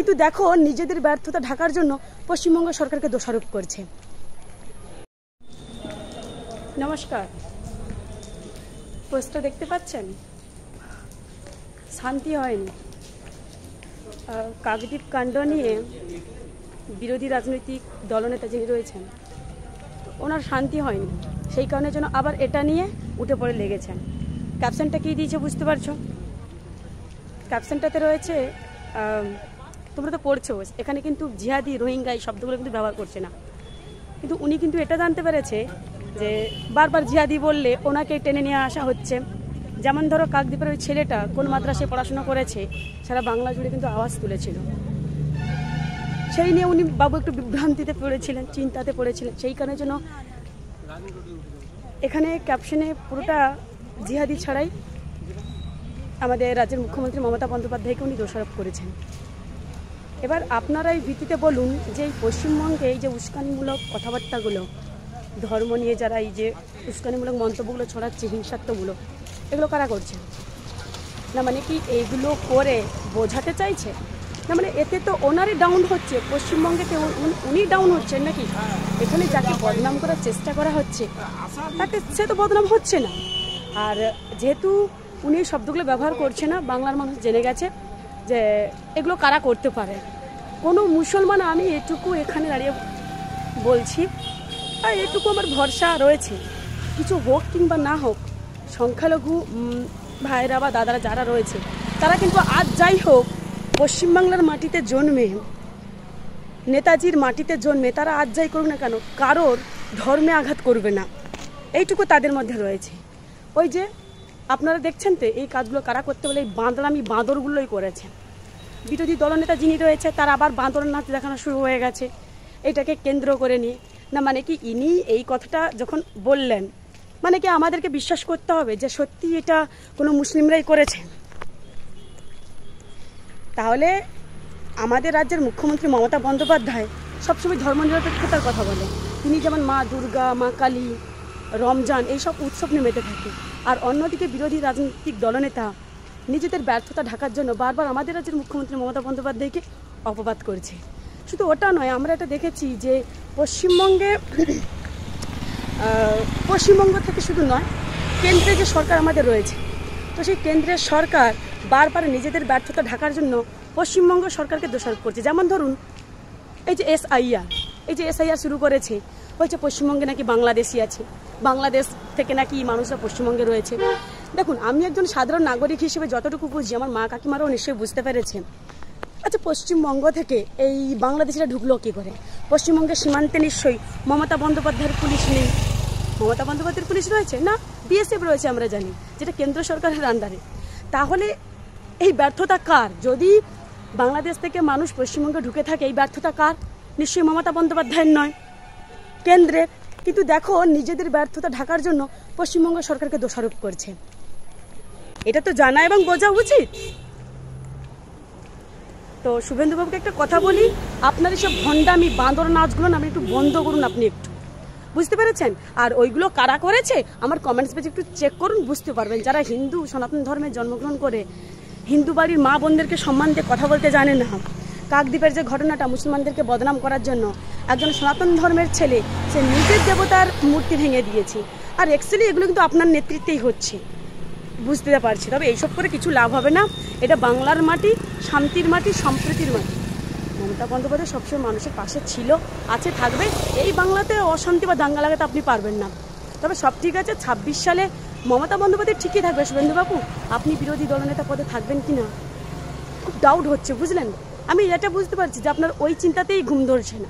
কিন্তু দেখো নিজেদের ব্যর্থতা ঢাকার জন্য পশ্চিমবঙ্গ সরকারকে দোষারোপ করছে। নমস্কার, পোস্টটা দেখতে পাচ্ছেন? শান্তি হয়নি। কাকদ্বীপ কাণ্ড নিয়ে বিরোধী রাজনৈতিক দলনেতা যিনি রয়েছেন ওনার শান্তি হয়নি, সেই কারণের জন্য আবার এটা নিয়ে উঠে পড়ে লেগেছেন। ক্যাপশনটা কী দিয়েছে বুঝতে পারছো? ক্যাপশনটাতে রয়েছে, তোমরা তো পড়ছো, এখানে কিন্তু জিহাদি রোহিঙ্গা এই শব্দগুলো কিন্তু ব্যবহার করছে না, কিন্তু উনি কিন্তু এটা জানতে পেরেছে যে বারবার জিহাদি বললে ওনাকে টেনে নিয়ে আসা হচ্ছে। যেমন ধরো কাকদ্বীপের ওই ছেলেটা কোন মাদ্রাসায় পড়াশোনা করেছে সারা বাংলা জুড়ে কিন্তু আওয়াজ তুলেছিল, সেই নিয়ে উনি বাবু একটু বিভ্রান্তিতে পড়েছিলেন, চিন্তাতে পড়েছিলেন, সেই কারণের জন্য এখানে ক্যাপশনে পুরোটা জিহাদি ছাড়াই আমাদের রাজ্যের মুখ্যমন্ত্রী মমতা বন্দ্যোপাধ্যায়কে উনি দোষারোপ করেছেন। এবার আপনারা এই ভিত্তিতে বলুন যে এই পশ্চিমবঙ্গে এই যে উস্কানিমূলক কথাবার্তাগুলো, ধর্ম নিয়ে যারা এই যে উস্কানিমূলক মন্তব্যগুলো ছড়াচ্ছে, হিংসাত্মমূলক, এগুলো কারা করছে? না মানে কি এইগুলো করে বোঝাতে চাইছে? না মানে এতে তো ওনারই ডাউন হচ্ছে, পশ্চিমবঙ্গেতে উনি ডাউন হচ্ছেন নাকি? এখানে যাকে বদনাম করার চেষ্টা করা হচ্ছে তাকে সে তো বদনাম হচ্ছে না। আর যেহেতু উনি এই শব্দগুলো ব্যবহার করছে না, বাংলার মানুষ জেনে গেছে যে এগুলো কারা করতে পারে। কোনো মুসলমান, আমি এটুকু এখানে দাঁড়িয়ে বলছি, আর এটুকু আমার ভরসা রয়েছে, কিছু হোক কিংবা না হোক, সংখ্যালঘু ভাইরা বা দাদারা যারা রয়েছে তারা কিন্তু আজ যাই হোক পশ্চিমবাংলার মাটিতে জন্মে, নেতাজির মাটিতে জন্মে, তারা আজ যাই করুক না কেন কারোর ধর্মে আঘাত করবে না, এইটুকু তাদের মধ্যে রয়েছে। ওই যে আপনারা দেখছেন তো এই কাজগুলো কারা করতে বলে এই বাঁদরামি বাঁদরগুলোই করেছে। বিরোধী দলনেতা যিনি রয়েছে তারা আবার বাঁদর নাচ দেখানো শুরু হয়ে গেছে এটাকে কেন্দ্র করে নিয়ে। না মানে কি ইনি এই কথাটা যখন বললেন, মানে কি আমাদেরকে বিশ্বাস করতে হবে যে সত্যি এটা কোনো মুসলিমরাই করেছে? তাহলে আমাদের রাজ্যের মুখ্যমন্ত্রী মমতা বন্দ্যোপাধ্যায় সবসময় ধর্মনিরপেক্ষতার কথা বলে। তিনি যেমন মা দুর্গা, মা কালী, রমজান এইসব উৎসব নিয়ে মেতে থাকে, আর অন্যদিকে বিরোধী রাজনৈতিক দলনেতা নিজেদের ব্যর্থতা ঢাকার জন্য বারবার আমাদের রাজ্যের মুখ্যমন্ত্রী মমতা বন্দ্যোপাধ্যায়কে অপবাদ করছে। শুধু ওটা নয়, আমরা এটা দেখেছি যে পশ্চিমবঙ্গ থেকে শুধু নয়, কেন্দ্রে যে সরকার আমাদের রয়েছে, তো সেই কেন্দ্রের সরকার বারবার নিজেদের ব্যর্থতা ঢাকার জন্য পশ্চিমবঙ্গ সরকারকে দোষারোপ করছে। যেমন ধরুন এই যে এসআইআর শুরু করেছে, বলছে পশ্চিমবঙ্গে নাকি বাংলাদেশি আছে, বাংলাদেশ থেকে নাকি মানুষরা পশ্চিমবঙ্গে রয়েছে। দেখুন, আমি একজন সাধারণ নাগরিক হিসেবে যতটুকু বুঝি, আমার মা কাকিমারাও নিশ্চয়ই বুঝতে পেরেছেন। আচ্ছা, পশ্চিমবঙ্গ থেকে এই বাংলাদেশিরা ঢুকলো কী করে? পশ্চিমবঙ্গের সীমান্তে নিশ্চয়ই মমতা বন্দ্যোপাধ্যায়ের পুলিশ নেই। মমতা বন্দ্যোপাধ্যায়ের পুলিশ রয়েছে না, বিএসএফ রয়েছে আমরা জানি, যেটা কেন্দ্র সরকারের আন্ডারে। তাহলে এই ব্যর্থতা কার? যদি বাংলাদেশ থেকে মানুষ পশ্চিমবঙ্গে ঢুকে থাকে, এই ব্যর্থতা কার? নিশ্চয়ই মমতা বন্দ্যোপাধ্যায়ের নয়, কেন্দ্রের। কিন্তু দেখো নিজেদের ব্যর্থতা ঢাকার জন্য পশ্চিমবঙ্গ সরকারকে দোষারোপ করছে। এটা তো জানা এবং বোঝা উচিত। তো শুভেন্দুবাবুকে একটা কথা বলি, আপনার এসব ভণ্ডামি বাঁদর নাচগুলো না আপনি একটু বন্ধ করুন, আপনি একটু, বুঝতে পেরেছেন? আর ওইগুলো কারা করেছে আমার কমেন্টস পেজে একটু চেক করুন, বুঝতে পারবেন। যারা হিন্দু সনাতন ধর্মে জন্মগ্রহণ করে হিন্দু বাড়ির মা বোনদেরকে সম্মান দিয়ে কথা বলতে জানে না, কাকদ্বীপের যে ঘটনাটা মুসলমানদেরকে বদনাম করার জন্য একজন সনাতন ধর্মের ছেলে সে নিজের দেবতার মূর্তি ভেঙে দিয়েছে, আর অ্যাকচুয়ালি এগুলো কিন্তু আপনার নেতৃত্বেই হচ্ছে, বুঝতে পারছি। তবে এইসব করে কিছু লাভ হবে না, এটা বাংলার মাটি, শান্তির মাটি, সম্প্রীতির মাটি। মমতা বন্দ্যোপাধ্যায় সবসময় মানুষের পাশে ছিল, আছে, থাকবে। এই বাংলাতে অশান্তি বা দাঙ্গা লাগাতে আপনি পারবেন না। তবে সব ঠিক আছে, 26 সালে মমতা বন্দ্যোপাধ্যায় ঠিকই থাকবে। শুভেন্দুবাবু, আপনি বিরোধী দলনেতা পদে থাকবেন কি না খুব ডাউট হচ্ছে, বুঝলেন? আমি এটা বুঝতে পারছি যে আপনার ওই চিন্তাতেই ঘুম ধরছে না।